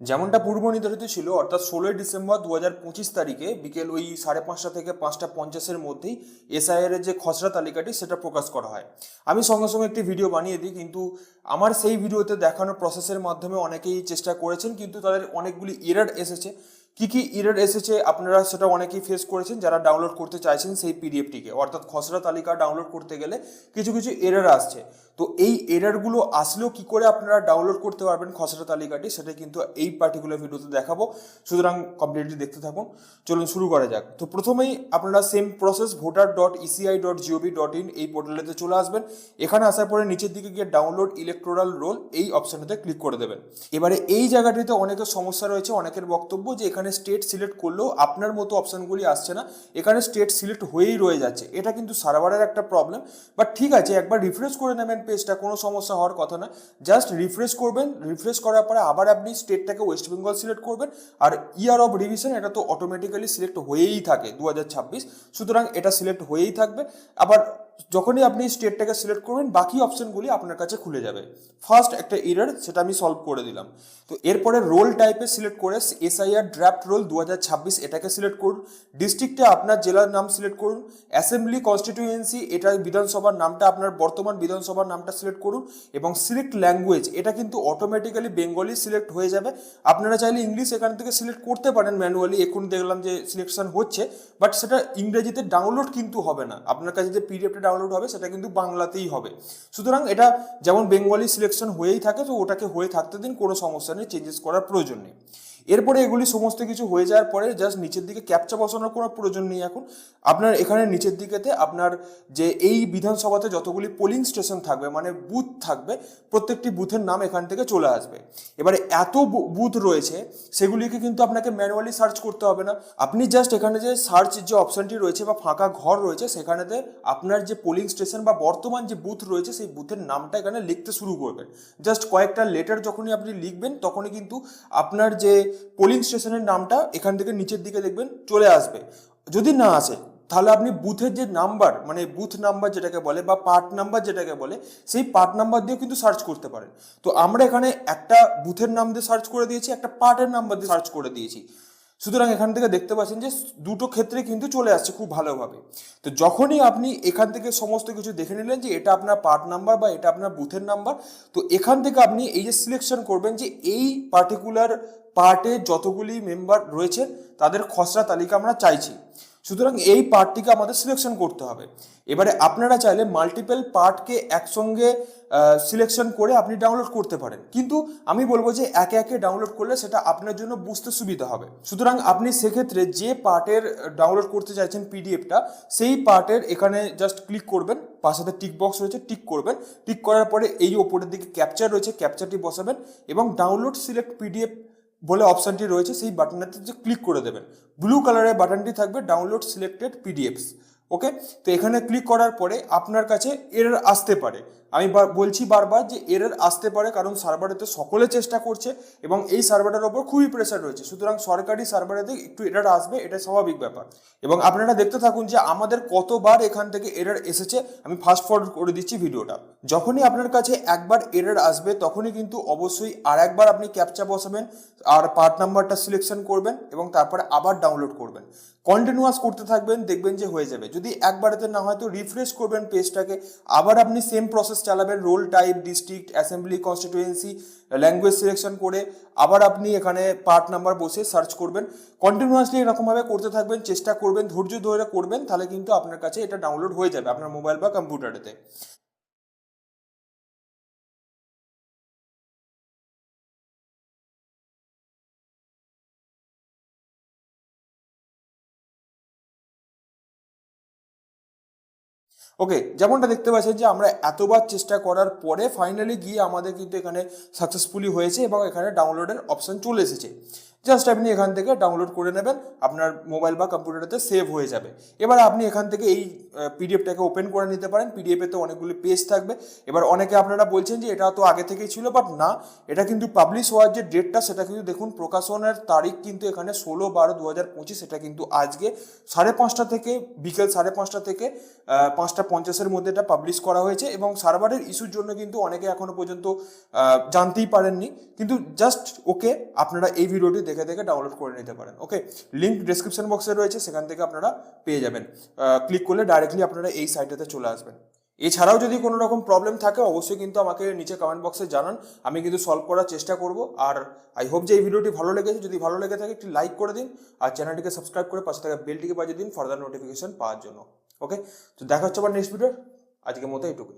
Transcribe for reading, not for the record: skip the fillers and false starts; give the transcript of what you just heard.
যেমনটা পূর্ব নির্ধারিত ছিল, অর্থাৎ 16ই ডিসেম্বর 2025 তারিখে বিকেল ওই 5:30 থেকে 5:50-এর মধ্যেই এসআইআর এর যে খসড়া তালিকাটি সেটা প্রকাশ করা হয়। আমি সঙ্গে সঙ্গে একটি ভিডিও বানিয়ে দিই, কিন্তু আমার সেই ভিডিওতে দেখানো প্রসেসের মাধ্যমে অনেকেই চেষ্টা করেছেন, কিন্তু তাদের অনেকগুলি এরর এসেছে। কি কি এরর এসেছে আপনারা সেটা অনেকেই ফেস করেছেন যারা ডাউনলোড করতে চাইছেন সেই পিডিএফটিকে, অর্থাৎ খসড়া তালিকা ডাউনলোড করতে গেলে কিছু কিছু এরর আসছে। তো এই এররগুলো আসলেও কি করে আপনারা ডাউনলোড করতে পারবেন খসড়া তালিকাটি, সেটা কিন্তু এই পার্টিকুলার ভিডিওতে দেখাবো। সুতরাং কমপ্লিটলি দেখতে থাকুন। চলুন শুরু করা যাক। তো প্রথমেই আপনারা সেম প্রসেস voter.eci.gov.in এই পোর্টালেতে চলে আসবেন। এখানে আসার পরে নিচের দিকে গিয়ে ডাউনলোড ইলেকটোরাল রোল এই অপশনটাতে ক্লিক করে দেবেন। এবারে এই জায়গাটিতে অনেকের সমস্যা রয়েছে, অনেকের বক্তব্য যে এখানে স্টেট সিলেক্ট করলেও আপনার মতো অপশনগুলি আসছে না, এখানে স্টেট সিলেক্ট হয়েই রয়ে যাচ্ছে। এটা কিন্তু সার্ভারের একটা প্রবলেম, বাট ঠিক আছে, একবার রিফ্রেশ করে নেবেন পেজটা, কোনো সমস্যা হওয়ার কথা না। জাস্ট রিফ্রেশ করবেন, রিফ্রেশ করার পরে আবার আপনি স্টেটটাকে ওয়েস্ট বেঙ্গল সিলেক্ট করবেন। আর ইয়ার অফ রিভিশন এটা তো অটোমেটিক্যালি সিলেক্ট হয়েই থাকে 2026, সুতরাং এটা সিলেক্ট হয়েই থাকবে। আবার যখনই আপনি স্টেটটাকে সিলেক্ট করবেন বাকি অপশনগুলি আপনার কাছে খুলে যাবে। ফার্স্ট একটা এরর, সেটা আমি সলভ করে দিলাম। তো এরপরে রোল টাইপে সিলেক্ট করে এসআইআর ড্রাফট রোল 2026 এটাকে সিলেক্ট করুন। ডিস্ট্রিক্টে আপনার জেলার নাম সিলেক্ট করুন। অ্যাসেম্বলি কনস্টিটিউয়েন্সি এটা বিধানসভার নামটা, আপনার বর্তমান বিধানসভার নামটা সিলেক্ট করুন। এবং সিলেক্ট ল্যাঙ্গুয়েজ এটা কিন্তু অটোমেটিক্যালি বেঙ্গলি সিলেক্ট হয়ে যাবে। আপনারা চাইলে ইংলিশ এখান থেকে সিলেক্ট করতে পারেন ম্যানুয়ালি, এখন দেখলাম যে সিলেকশন হচ্ছে, বাট সেটা ইংরেজিতে ডাউনলোড কিন্তু হবে না। আপনার কাছে যে পিডিএফটা ডাউনলোড হবে সেটা কিন্তু বাংলাতেই হবে। সুতরাং এটা যেমন বেঙ্গলি সিলেকশন হয়েই থাকে, তো ওটাকে হয়ে থাকতে দিন, কোনো সমস্যা নেই, চেঞ্জেস করার প্রয়োজন নেই। এরপরে এগুলি সমস্ত কিছু হয়ে যাওয়ার পরে জাস্ট নিচের দিকে ক্যাপচা বসানোর কোনো প্রয়োজন নেই। এখন আপনার এখানে নিচের দিকেতে আপনার যে এই বিধানসভাতে যতগুলি পোলিং স্টেশন থাকবে, মানে বুথ থাকবে, প্রত্যেকটি বুথের নাম এখান থেকে চলে আসবে। এবারে এত বুথ রয়েছে, সেগুলিকে কিন্তু আপনাকে ম্যানুয়ালি সার্চ করতে হবে না। আপনি জাস্ট এখানে যে সার্চ যে অপশনটি রয়েছে বা ফাঁকা ঘর রয়েছে, সেখানেতে আপনার যে পোলিং স্টেশন বা বর্তমান যে বুথ রয়েছে সেই বুথের নামটা এখানে লিখতে শুরু করবেন। জাস্ট কয়েকটা লেটার যখনই আপনি লিখবেন, তখনই কিন্তু আপনার যে পোলিং স্টেশনের নামটা এখান থেকে নিচের দিকে দেখবেন চলে আসবে। যদি না আসে, তাহলে আপনি বুথের যে নাম্বার, মানে বুথ নাম্বার যেটাকে বলে বা পার্ট নাম্বার যেটাকে বলে, সেই পার্ট নাম্বার দিয়ে কিন্তু সার্চ করতে পারেন। তো আমরা এখানে একটা বুথের নাম দিয়ে সার্চ করে দিয়েছি, একটা পার্টের নাম্বার দিয়ে সার্চ করে দিয়েছি। সুতরাং এখান থেকে দেখতে পাচ্ছেন যে দুটো ক্ষেত্রে কিন্তু চলে আসছে খুব ভালোভাবে। তো যখনই আপনি এখান থেকে সমস্ত কিছু দেখে নিলেন যে এটা আপনার পার্ট নাম্বার বা এটা আপনার বুথের নাম্বার, তো এখান থেকে আপনি এই যে সিলেকশন করবেন যে এই পার্টিকুলার পার্টে যতগুলি মেম্বার রয়েছে তাদের খসড়া তালিকা আমরা চাইছি। সুতরাং এই পার্টটিকে আমাদের সিলেকশন করতে হবে। এবারে আপনারা চাইলে মাল্টিপল পার্টকে একসঙ্গে সিলেকশন করে আপনি ডাউনলোড করতে পারেন, কিন্তু আমি বলবো যে একে একে ডাউনলোড করলে সেটা আপনার জন্য বুঝতে সুবিধা হবে। সুতরাং আপনি সেক্ষেত্রে যে পার্টের ডাউনলোড করতে চাইছেন পিডিএফটা, সেই পার্টের এখানে জাস্ট ক্লিক করবেন, পাশে টিক বক্স রয়েছে, টিক করবেন। টিক করার পরে এই ওপরের দিকে ক্যাপচার রয়েছে, ক্যাপচারটি বসাবেন এবং ডাউনলোড সিলেক্ট পিডিএফ বলে অপশানটি রয়েছে, সেই বাটনটাতে যে ক্লিক করে দেবেন। ব্লু কালারের বাটনটি থাকবে ডাউনলোড সিলেক্টেড পিডিএফস। ওকে, তো এখানে ক্লিক করার পরে আপনার কাছে এরর আসতে পারে। আমি বলছি বারবার যে এরর আসতে পারে, কারণ সার্ভারেতে সকলে চেষ্টা করছে এবং এই সার্ভারের ওপর খুবই প্রেশার রয়েছে। সুতরাং সরকারি সার্ভারেতে একটু এরর আসবে, এটা স্বাভাবিক ব্যাপার। এবং আপনারা দেখতে থাকুন যে আমাদের কতবার এখান থেকে এরর এসেছে। আমি ফাস্ট ফরওয়ার্ড করে দিচ্ছি ভিডিওটা। যখনই আপনার কাছে একবার এরর আসবে, তখনই কিন্তু অবশ্যই আর একবার আপনি ক্যাপচা বসাবেন আর পার্ট নাম্বারটা সিলেকশন করবেন এবং তারপরে আবার ডাউনলোড করবেন। কন্টিনিউয়াস করতে থাকবেন, দেখবেন যে হয়ে যাবে। যদি একবারেতে না হয় তো রিফ্রেশ করবেন পেজটাকে, আবার আপনি সেম প্রসেস চালাবেন, role type, district, assembly constituency, language selection করে আবার আপনি এখানে পার্ট নাম্বার বসে সার্চ করবেন। কন্টিনিউয়াসলি এরকমভাবে করতে থাকবেন, চেষ্টা করবেন, ধৈর্য ধরে করবেন, তাহলে কিন্তু আপনার কাছে এটা ডাউনলোড হয়ে যাবে আপনার মোবাইল বা কম্পিউটারেতে। ওকে, যেমনটা দেখতে পাচ্ছেন যে আমরা এতবার চেষ্টা করার পরে ফাইনালি গিয়ে আমাদের কিন্তু এখানে সাকসেসফুলি হয়েছে এবং এখানে ডাউনলোডের অপশন চলে এসেছে। জাস্ট আপনি এখান থেকে ডাউনলোড করে নেবেন, আপনার মোবাইল বা কম্পিউটারেতে সেভ হয়ে যাবে। এবার আপনি এখান থেকে এই পিডিএফটাকে ওপেন করে নিতে পারেন। পিডিএফে অনেকগুলি পেজ থাকবে। এবার অনেকে আপনারা বলছেন যে এটা তো আগে থেকেই ছিল, বাট না, এটা কিন্তু পাবলিশ হওয়ার যে ডেটটা সেটা কিন্তু দেখুন, প্রকাশনের তারিখ কিন্তু এখানে 16/12/2025, এটা কিন্তু আজকে 5:30 থেকে বিকেল 5:30 থেকে 5:50 মধ্যে এটা পাবলিশ করা হয়েছে। এবং সার্ভারের ইস্যুর জন্য কিন্তু অনেকে এখনো পর্যন্ত জানতেই পারেননি, কিন্তু জাস্ট ওকে আপনারা এই ভিডিওটি দেখে দেখে ডাউনলোড করে নিতে পারেন। ওকে, লিঙ্ক ডেসক্রিপশন বক্সে রয়েছে, সেখান থেকে আপনারা পেয়ে যাবেন। ক্লিক করলে ডাইরেক্টলি আপনারা এই সাইটেতে চলে আসবেন। এছাড়াও যদি কোনো রকম প্রবলেম থাকে অবশ্যই কিন্তু আমাকে নিচে কমেন্ট বক্সে জানান, আমি কিন্তু সলভ করার চেষ্টা করব। আর আই হোপ যে এই ভিডিওটি ভালো লেগেছে। যদি ভালো লেগে থাকে একটি লাইক করে দিন, আর চ্যানেলটিকে সাবস্ক্রাইব করে পাশে থাকা বেলটিকে বাজিয়ে দিন ফার্দার নোটিফিকেশন পাওয়ার জন্য। ওকে, তো দেখা হচ্ছে আবার নেক্সট ভিডিও। আজকের মতো এইটুকুই।